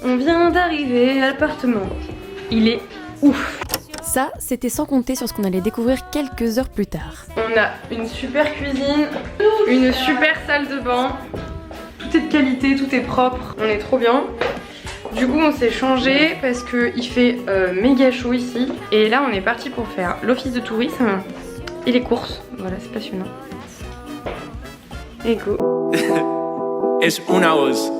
On vient d'arriver à l'appartement. Il est ouf. Ça, c'était sans compter sur ce qu'on allait découvrir quelques heures plus tard. On a une super cuisine, une super salle de bain. Tout est de qualité, tout est propre. On est trop bien. Du coup on s'est changé parce qu'il fait méga chaud ici. Et là on est parti pour faire l'office de tourisme et les courses. Voilà, c'est passionnant. Et go. Es una voz.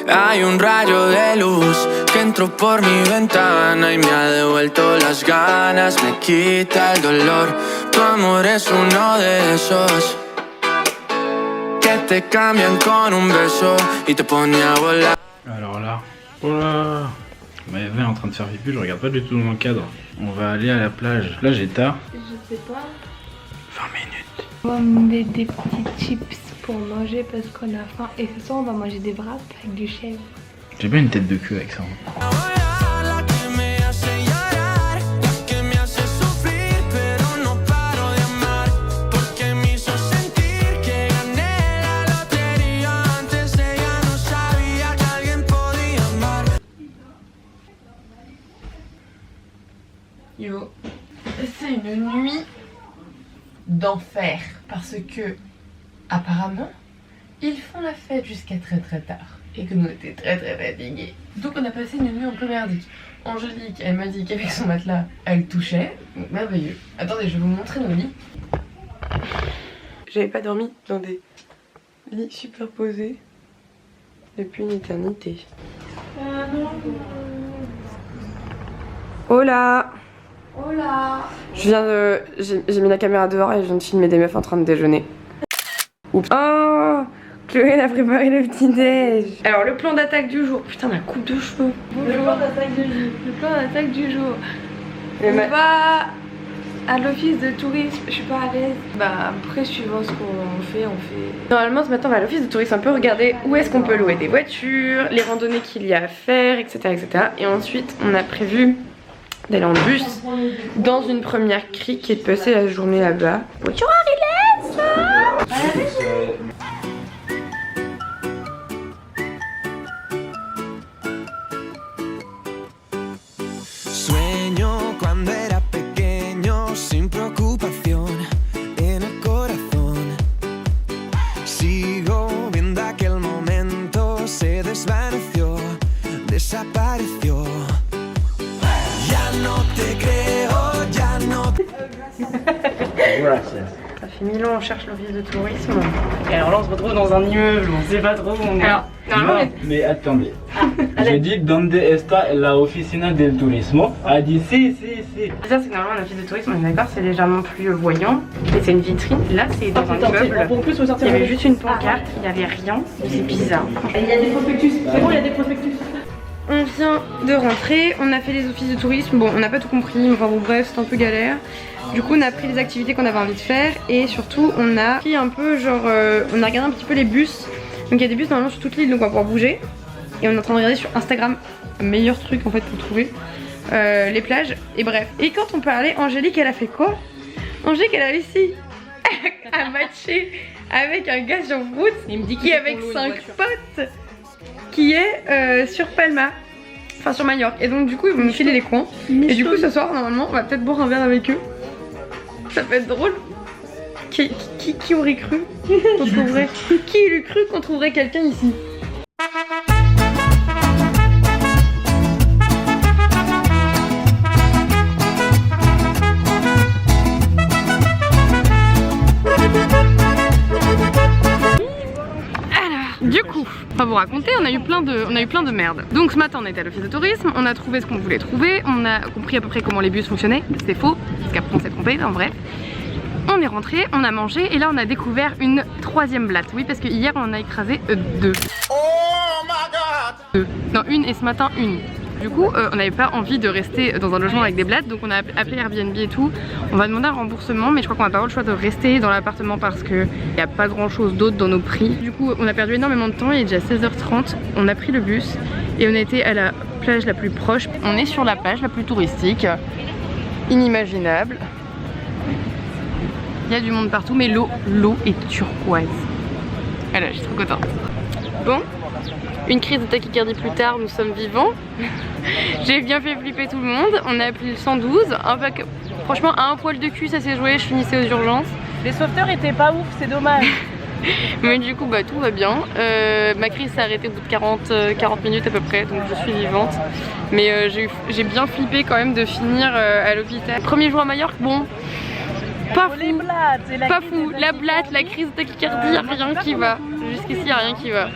Hay un rayo de luz que entró por mi ventana y me ha devuelto las ganas, me quita el dolor. Tu amor es uno de esos que te cambian con un beso y te pone a volar. Alors là, oh là, Maëva est en train de faire pipi, je regarde pas du tout dans le cadre. On va aller à la plage. Là j'ai tard. Je sais pas. 20 minutes. On va manger des petits chips pour manger parce qu'on a faim. Et ce soir on va manger des wraps avec du chèvre. J'ai bien une tête de queue avec ça. Yo, c'est une nuit d'enfer parce que apparemment ils font la fête jusqu'à très tard et que nous on était très fatigués. Donc on a passé une nuit un peu merdique. Angélique, elle m'a dit qu'avec son matelas elle touchait, donc merveilleux. Attendez, je vais vous montrer nos lits. J'avais pas dormi dans des lits superposés depuis une éternité. Hola. Hola. J'ai mis la caméra dehors et je viens de filmer des meufs en train de déjeuner. Oups. Oh, Chloé elle a préparé le petit déj. Alors le plan d'attaque du jour. Putain la coupe de cheveux. Le plan d'attaque du jour. Le plan d'attaque du jour. On va à l'office de tourisme. Je suis pas à l'aise. Bah après suivant ce qu'on fait, on fait. Normalement ce matin on va à l'office de tourisme un peu regarder où est-ce qu'on peut louer des voitures, les randonnées qu'il y a à faire, etc. Et ensuite on a prévu d'aller en bus dans une première crique et de passer la journée là-bas. Bonjour Sueño cuando era pequeño sin preocupación en el corazón. Sigo viendo aquel momento se desvaneció, desapareció. No te creo, ya no. Ça fait 1000 ans on cherche l'office de tourisme. Et alors là on se retrouve dans un immeuble, on sait pas trop où on est. Alors, normalement, Mais attendez. J'ai dit donde está la oficina del turismo. A dit si. ça c'est que normalement un office de tourisme, on est d'accord, c'est légèrement plus voyant. Et c'est une vitrine. Là c'est dans un immeuble. Pour plus Il y avait juste une pancarte, il n'y avait rien. C'est bizarre. Il y a des prospectus, c'est bon, il y a des prospectus. On vient de rentrer, on a fait les offices de tourisme, bon on n'a pas tout compris, enfin bon bref c'est un peu galère. Du coup on a pris les activités qu'on avait envie de faire et surtout on a pris un peu genre, on a regardé un petit peu les bus. Donc il y a des bus normalement sur toute l'île donc on va pouvoir bouger. Et on est en train de regarder sur Instagram, meilleur truc en fait pour trouver les plages et bref. Et quand on parlait, Angélique elle a fait quoi? Angélique elle a réussi à matcher avec un gars sur route qui est avec 5 potes qui est sur Palma, enfin sur Majorque. Et donc du coup ils vont nous filer les coins. Et du coup ce soir normalement on va peut-être boire un verre avec eux. Ça peut être drôle. Qui aurait cru qu'on trouverait Qui eût cru qu'on trouverait quelqu'un ici? Du coup, on va vous raconter, on a eu plein de merde. Donc ce matin on était à l'office de tourisme, on a trouvé ce qu'on voulait trouver, on a compris à peu près comment les bus fonctionnaient, c'était faux, parce qu'après on s'est trompé, en bref. On est rentré, on a mangé et là on a découvert une troisième blatte. Oui parce que hier on en a écrasé deux. Non une et ce matin une. Du coup on n'avait pas envie de rester dans un logement avec des blattes donc on a appelé Airbnb et tout. On va demander un remboursement mais je crois qu'on n'a pas le choix de rester dans l'appartement parce qu'il n'y a pas grand chose d'autre dans nos prix. Du coup on a perdu énormément de temps, il est déjà 16h30, on a pris le bus et on a été à la plage la plus proche. On est sur la plage la plus touristique, inimaginable. Il y a du monde partout, mais l'eau est turquoise. Voilà, je suis trop contente. Bon, une crise de tachycardie plus tard, nous sommes vivants. J'ai bien fait flipper tout le monde. On a appelé le 112. Franchement, à un poil de cul, ça s'est joué. Je finissais aux urgences. Les sauveteurs étaient pas ouf, c'est dommage. Mais du coup, bah, tout va bien. Ma crise s'est arrêtée au bout de 40 minutes à peu près, donc je suis vivante. Mais j'ai bien flippé quand même de finir à l'hôpital. Premier jour à Majorque, bon, pas fou. Pas fou. La blatte, la crise de tachycardie, y a rien qui va. Jusqu'ici, y a rien qui va.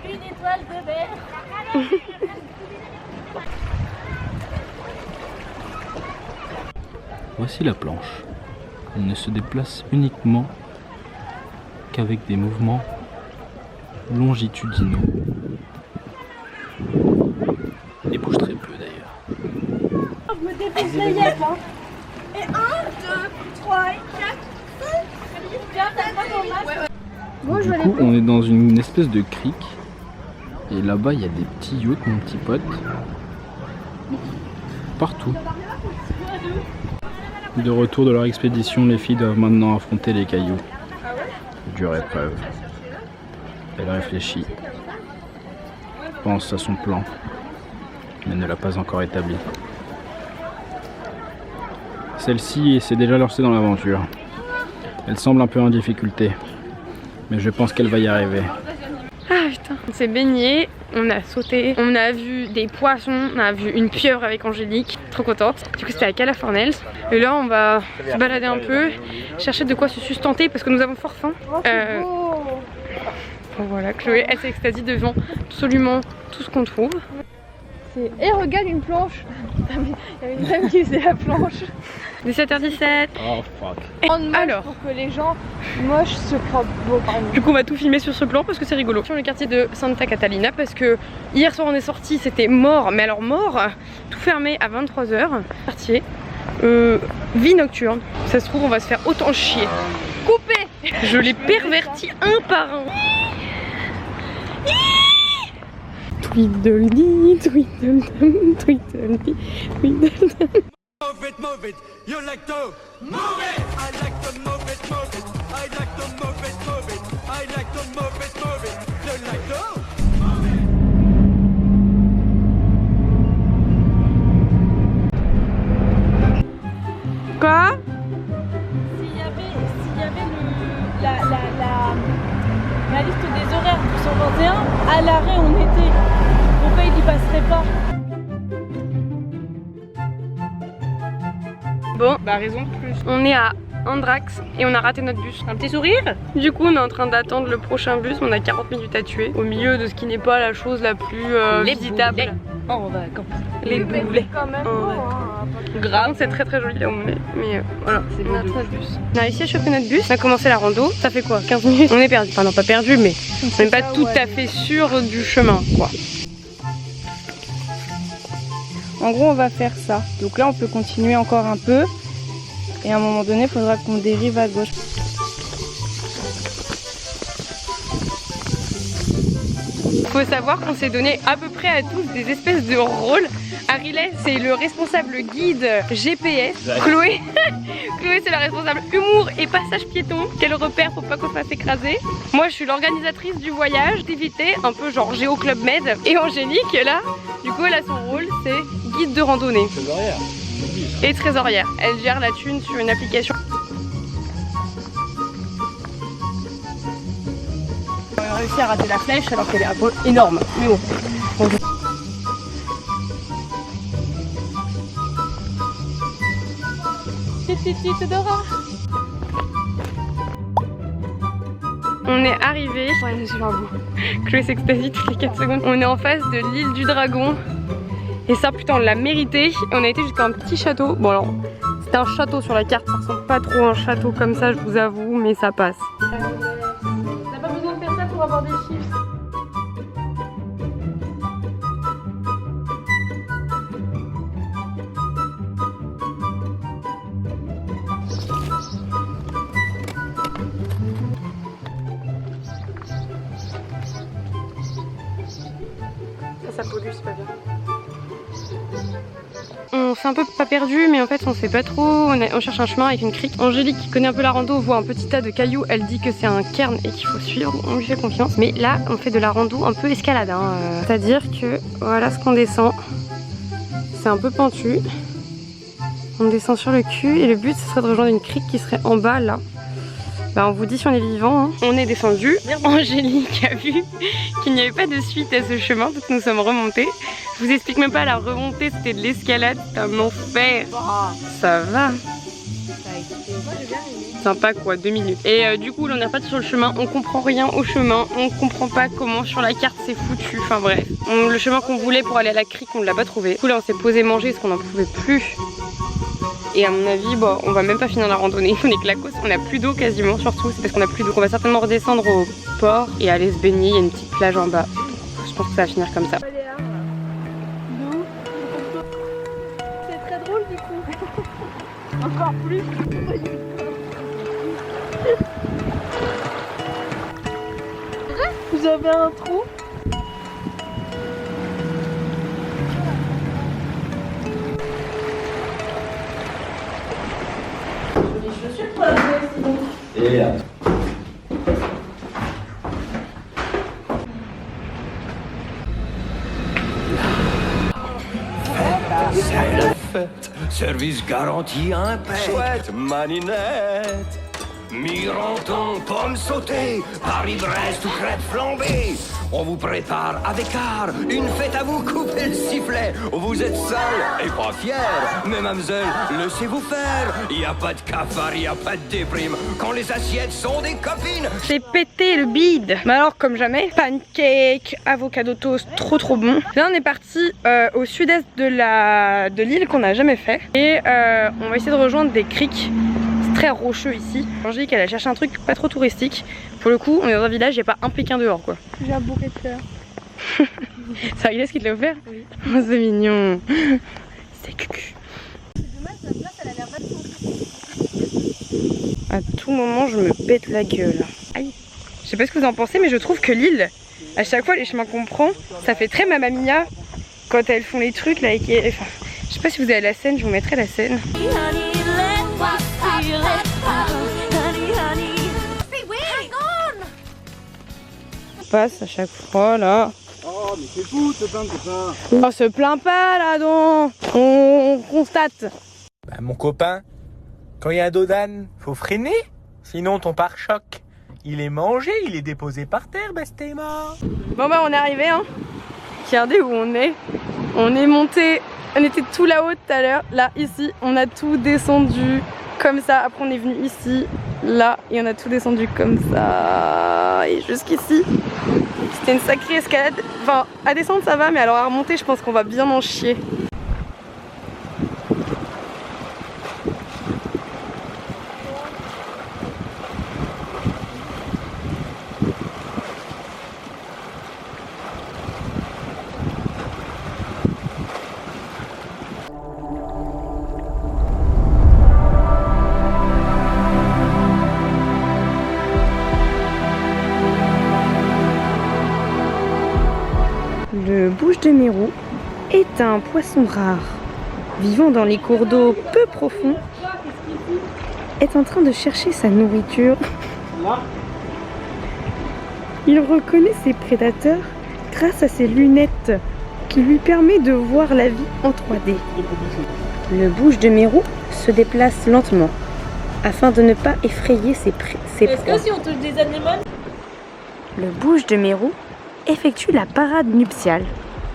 Une étoile de mer. Voici la planche. Elle ne se déplace uniquement qu'avec des mouvements longitudinaux. Et bouge très peu d'ailleurs. Je me dépêche la yep, hein. Et 1, 2, 3, 4, 5. Viens, t'as pas ton masque. Du coup, on est dans une espèce de crique. Et là-bas, il y a des petits yachts, mon petit pote. Partout. De retour de leur expédition, les filles doivent maintenant affronter les cailloux. Dure épreuve. Elle réfléchit. Pense à son plan. Mais ne l'a pas encore établi. Celle-ci s'est déjà lancée dans l'aventure. Elle semble un peu en difficulté. Mais je pense qu'elle va y arriver. Ah putain, on s'est baigné, on a sauté, on a vu des poissons, on a vu une pieuvre avec Angélique, trop contente. Du coup c'était à Calafornels. Et là on va se balader un peu, chercher de quoi se sustenter parce que nous avons fort faim. Bon, voilà, Chloé elle s'extasie devant absolument tout ce qu'on trouve. Et regarde une planche. Il y avait une dame qui faisait la planche. 17h17. Oh fuck. Alors, pour que les gens moches se croient beaux par nous. du coup on va tout filmer sur ce plan parce que c'est rigolo. Sur le quartier de Santa Catalina parce que hier soir on est sorti, c'était mort, mais alors mort, tout fermé à 23h. Quartier, vie nocturne. Ça se trouve on va se faire autant chier. Coupé. Je les pervertis un par un. Tweedledee, tweedledum, tweedledee, tweedledum. Move it, you like to move it. I like to move it, move it. I like to move it, move it. I like to move it, move it. You like to Quoi? S'il y avait la liste des horaires du 121, à l'arrêt on était. Pourquoi il y passerait pas? Bon, bah raison de plus. On est à Andrax et on a raté notre bus. Un petit sourire? Du coup on est en train d'attendre le prochain bus, on a 40 minutes à tuer. Au milieu de ce qui n'est pas la chose la plus visitable. En vacances. Les boulets. Quand même. Grave, c'est très joli là où on est. Mais voilà, c'est notre bus. On a réussi à choper notre bus, on a commencé la rando. Ça fait quoi? 15 minutes? On est perdu. Enfin non pas perdu mais on n'est pas tout à fait sûr du chemin quoi. En gros, on va faire ça. Donc là, on peut continuer encore un peu. Et à un moment donné, il faudra qu'on dérive à gauche. Faut savoir qu'on s'est donné à peu près à tous des espèces de rôles. Arilès c'est le responsable guide GPS. Chloé, Chloé c'est la responsable humour et passage piéton. Quel repère pour pas qu'on se fasse écraser. Moi je suis l'organisatrice du voyage, d'activité, un peu genre Géo Club Med. Et Angélique là, du coup elle a son rôle, c'est guide de randonnée. Trésorière. Et trésorière. Elle gère la thune sur une application. On a réussi à rater la flèche alors qu'elle est énorme. Mais bon. On est arrivé. Ouais, j'ai un bout. Chloé s'extasie toutes les 4 secondes. On est en face de l'île du Dragon. Et ça, putain, on l'a mérité. On a été jusqu'à un petit château. Bon, alors, c'était un château sur la carte. Ça ressemble pas trop à un château comme ça, je vous avoue, mais ça passe. On n'a pas besoin de faire ça pour avoir des chiffres. Ça pollue, c'est pas bien. On s'est un peu pas perdu, mais en fait on sait pas trop. On cherche un chemin avec une crique. Angélique qui connaît un peu la rando voit un petit tas de cailloux. Elle dit que c'est un cairn et qu'il faut suivre. On lui fait confiance. Mais là on fait de la rando un peu escalade. Hein. C'est-à-dire que voilà ce qu'on descend. C'est un peu pentu. On descend sur le cul et le but ce serait de rejoindre une crique qui serait en bas là. Bah on vous dit si on est vivant, hein. On est descendu. Angélique a vu qu'il n'y avait pas de suite à ce chemin, donc nous sommes remontés. Je vous explique même pas, la remontée c'était de l'escalade, c'est un enfer. Ça va. Sympa quoi, 2 minutes. Et du coup là on est reparti sur le chemin, on comprend rien au chemin, on comprend pas comment sur la carte c'est foutu, enfin bref. Le chemin qu'on voulait pour aller à la crique on l'a pas trouvé. Du coup là on s'est posé manger parce qu'on n'en pouvait plus. Et à mon avis, bon, on va même pas finir la randonnée. On est claquos, on a plus d'eau quasiment, surtout. C'est parce qu'on a plus d'eau. On va certainement redescendre au port et aller se baigner. Il y a une petite plage en bas. Je pense que ça va finir comme ça. C'est très drôle du coup. Encore plus. Vous avez un trou? Et c'est la fête, service garanti impec. Chouette maninette, mironton, pommes sautées, Paris-Brest ou crêpes flambées. On vous prépare avec art une fête à vous couper le sifflet. Vous êtes seul et pas fier, mais mademoiselle, laissez-vous faire. Y a pas de cafard, y a pas de déprime quand les assiettes sont des copines. J'ai pété le bide. Mais alors comme jamais, pancake, avocado toast, trop bon. Là on est parti au sud-est de l'île qu'on n'a jamais fait. Et on va essayer de rejoindre des criques. C'est très rocheux ici. Angélique elle a cherché un truc pas trop touristique. Pour le coup on est dans un village, il n'y a pas un pékin dehors quoi. J'ai un bouquet de fleurs. C'est Agnès qui te l'a offert? Oui. Oh, c'est mignon. C'est cucu. C'est dommage, la place elle a l'air vachement. À tout moment je me pète la gueule. Aïe. Je sais pas ce que vous en pensez mais je trouve que l'île, à chaque fois les chemins qu'on prend, ça fait très Mamma Mia quand elles font les trucs là et qui... Enfin, je sais pas si vous avez la scène, je vous mettrai la scène. On passe à chaque fois là. Oh mais c'est fou, te plains, te plains. On se plaint pas là donc. On constate. Bah, mon copain, quand il y a un dos d'âne, faut freiner, sinon ton pare-choc, il est mangé, il est déposé par terre, Bastema. Bon bah on est arrivé hein. Regardez où on est. On est monté, on était tout là-haut tout à l'heure. Là, ici, on a tout descendu comme ça. Après on est venu ici, là, et on a tout descendu comme ça. Et jusqu'ici. C'était une sacrée escalade. Enfin, à descendre ça va, mais alors à remonter, je pense qu'on va bien en chier. Le bouche-de-mérou est un poisson rare, vivant dans les cours d'eau peu profonds, est en train de chercher sa nourriture. Il reconnaît ses prédateurs grâce à ses lunettes qui lui permet de voir la vie en 3D. Le bouche-de-mérou se déplace lentement afin de ne pas effrayer ses proies. Est-ce que si on touche des animaux? Le bouche-de-mérou effectue la parade nuptiale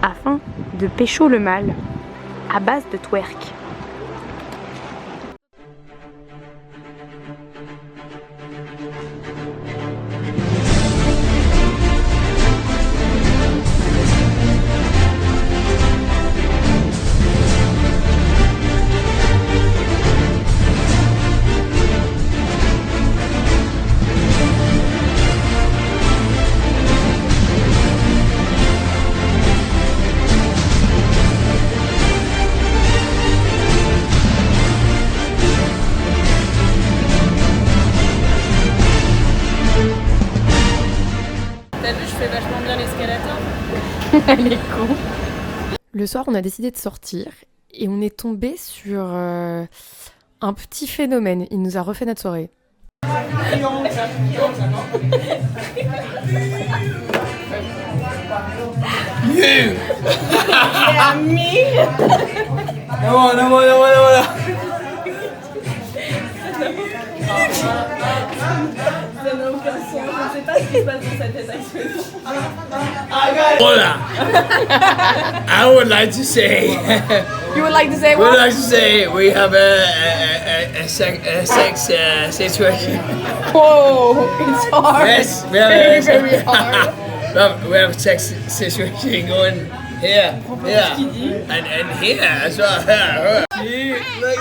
afin de pécho le mâle à base de twerk. fais vachement bien l'escalator. Elle est con. Le soir, on a décidé de sortir et on est tombé sur un petit phénomène. Il nous a refait notre soirée. Ça n'a aucun sens, je ne sais pas ce qui se passe dans sa tête actuellement. Hola. I would like to say. You would like to say We would what? like to say we have a sex situation. Whoa, it's hard. Yes, we have Very, very hard. we have a sex situation going here, and here as well. See, like,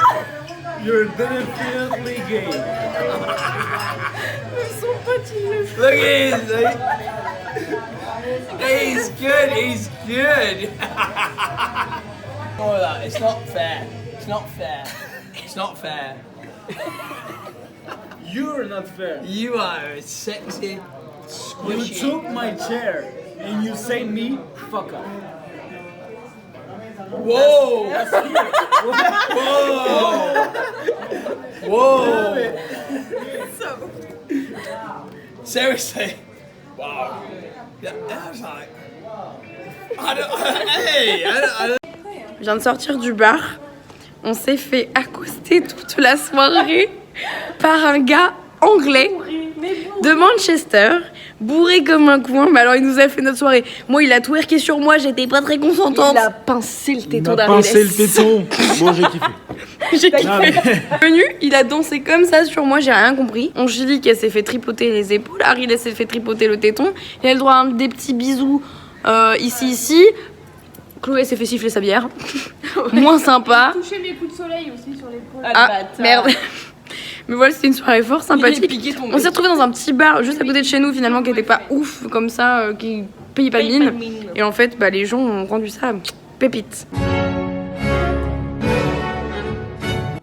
you're definitely gay. Look at him, like, he's good, he's good. Oh, it's not fair. It's not fair. It's not fair. You're not fair. You are sexy. You took my chair and you say me, fuck up. Whoa! Whoa! Whoa! Seriously? Wow. Yeah, that was like. I don't. Je viens de sortir du bar. On s'est fait accoster toute la soirée par un gars anglais de Manchester, bourré comme un coin. Mais alors il nous a fait notre soirée. Moi il a twerké sur moi, j'étais pas très consentante. Il a pincé le téton d'Ariel. Pincé le téton. Bon, j'ai kiffé. J'ai kiffé. Venu, il a dansé comme ça sur moi, j'ai rien compris. Angélique elle s'est fait tripoter les épaules, Ariel elle s'est fait tripoter le téton. Il a le droit à des petits bisous ici. Chloé s'est fait siffler sa bière. Moins sympa. Toucher mes coups de soleil aussi sur l'épaule. Ah merde. Mais voilà, c'était une soirée fort sympathique. On s'est retrouvés dans un petit bar juste à côté de chez nous finalement qui était pas ouf comme ça, qui payait pas de mine. Et en fait, bah, les gens ont rendu ça pépite.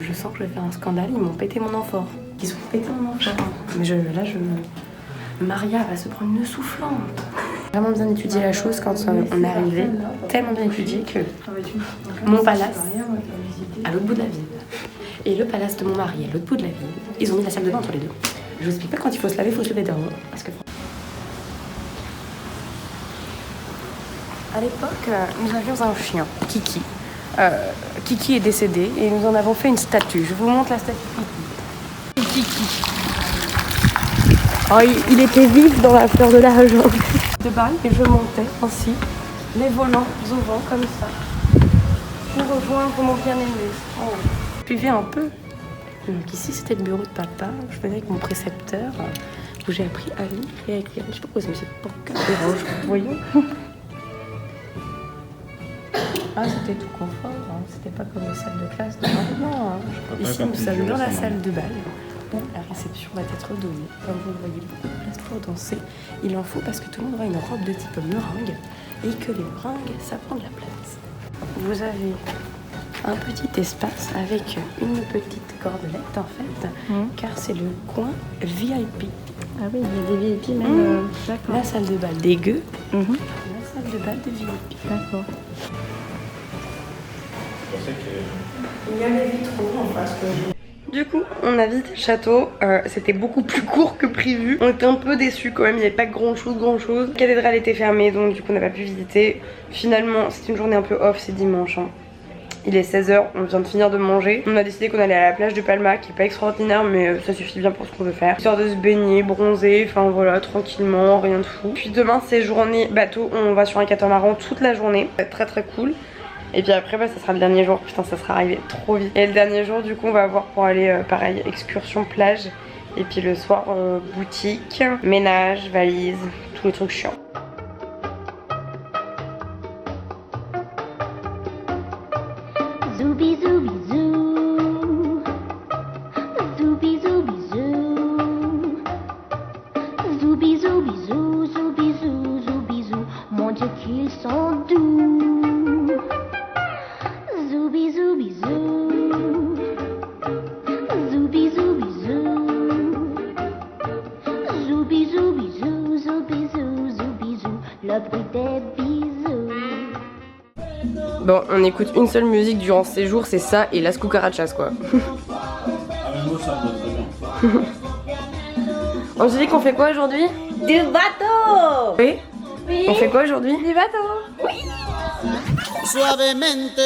Je sens que je vais faire un scandale, ils m'ont pété mon amphore. Ils ont pété mon amphore. Mais Maria va se prendre une soufflante. Vraiment bien étudié la chose quand on est arrivé. Tellement bien étudié que mon palace à l'autre bout de la ville et le palace de mon mari à l'autre bout de la ville, ils ont mis la salle de bain entre les deux. Je vous explique pas, quand il faut se laver, il faut se lever dehors. Parce que à l'époque, nous avions un chien, Kiki. Kiki est décédé et nous en avons fait une statue. Je vous montre la statue de Kiki. Oh, il était vif dans la fleur de l'âge. De balle et je montais ainsi, les volants au vent comme ça, pour rejoindre mon bien-aimé. Oh. Suivez un peu. Donc ici c'était le bureau de papa. Je venais avec mon précepteur où j'ai appris à lire et à écrire. Je sais pas pourquoi mais c'est pour que des roches, voyons. Ah c'était tout confort, hein. C'était pas comme les salles de classe de maintenant. Hein. Ici nous sommes dans la salle de bal. La réception va être donnée. Comme vous le voyez, beaucoup de place pour danser. Il en faut parce que tout le monde aura une robe de type meringue et que les meringues, ça prend de la place. Vous avez un petit espace avec une petite cordelette en fait, car c'est le coin VIP. Ah oui, il y a des VIP même. La salle de bal des gueux, la salle de bal de VIP. D'accord. Il y a les vitraux en face. Du coup, on a visité le château, c'était beaucoup plus court que prévu. On était un peu déçus quand même, il n'y avait pas grand chose. La cathédrale était fermée, donc du coup on n'a pas pu visiter. Finalement, c'est une journée un peu off, c'est dimanche. Hein. Il est 16h, on vient de finir de manger. On a décidé qu'on allait à la plage de Palma, qui est pas extraordinaire, mais ça suffit bien pour ce qu'on veut faire. Histoire de se baigner, bronzer, enfin voilà, tranquillement, rien de fou. Puis demain, c'est journée bateau, on va sur un catamaran toute la journée. Ça va être très cool. Et puis après bah, ça sera le dernier jour, putain ça sera arrivé trop vite. Et le dernier jour du coup on va avoir pour aller pareil, excursion plage. Et puis le soir boutique, ménage, valise, tous les trucs chiants. Zooby zooby zoo, zooby zooby zoo, zooby zooby zoo, zooby zoo, zooby zoo, mon Dieu qu'ils sont doux. Zooby zooby zoo, zooby zooby zoo, zooby zooby zoo, zooby zoo, zooby zoo, le bruit des bisous. Bon, on écoute une seule musique durant ce séjour, c'est ça et Las Cucarachas quoi. On se dit qu'on fait quoi aujourd'hui? Du bateau. Oui. On fait quoi aujourd'hui? Du bateau. Oui. Suavemente,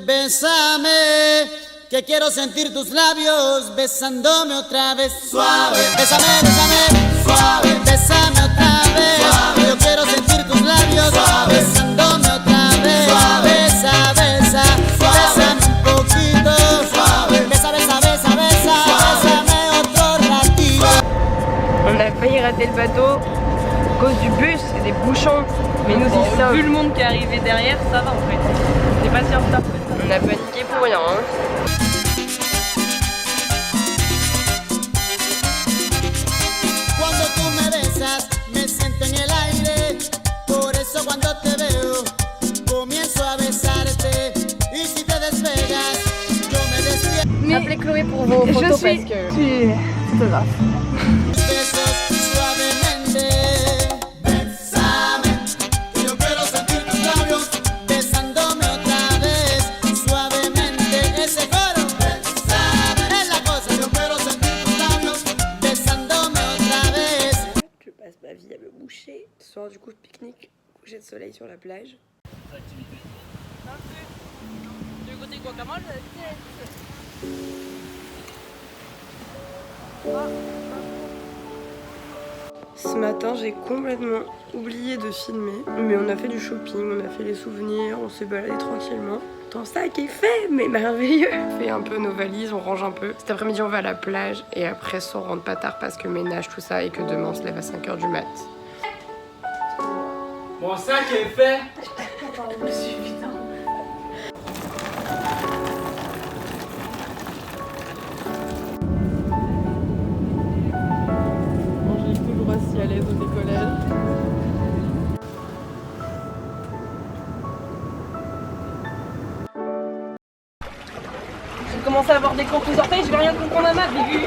bésame, que quiero sentir tus labios besándome otra vez. Suave, bésame, bésame, suave, bésame otra vez. Suave, yo quiero sentir tus labios besándome otra vez. Suave, besa, besa, bésame un poquito. Suave, besa, besa, besa, besa, bésame otro ratito. On a failli rater le bateau à cause du bus et des bouchons. Mais nous y sommes. Vu le monde qui est arrivé derrière, ça va en fait. On est pas si en retard que ça. On a paniqué pour rien. Hein. Cuando tú me besas, me siento en el aire. Por eso cuando te veo, comienzo a besarte. Y si te despegas, yo me despierto. Appelez Chloé pour vos photos parce que... photographe. Besos suavemente. Bésame, que yo quiero sentir tus labios besándome otra vez. Suavemente, ese coro. Bésame, es la cosa, yo quiero sentir tus labios besándome otra vez. Je passe ma vie à me boucher. Ce soir du coup pique-nique, coucher de soleil sur la plage. Ce matin, j'ai complètement oublié de filmer, mais on a fait du shopping, on a fait les souvenirs, on s'est baladé tranquillement. Ton sac est fait, mais merveilleux. On fait un peu nos valises, on range un peu. Cet après-midi, on va à la plage et après, on rentre pas tard parce que ménage, tout ça, et que demain, on se lève à 5h du mat. Mon sac est fait. Angélique toujours assis à l'aise au décollage. J'ai commencé à avoir des cours plus orteils, je vais rien comprendre à maths, j'ai vu.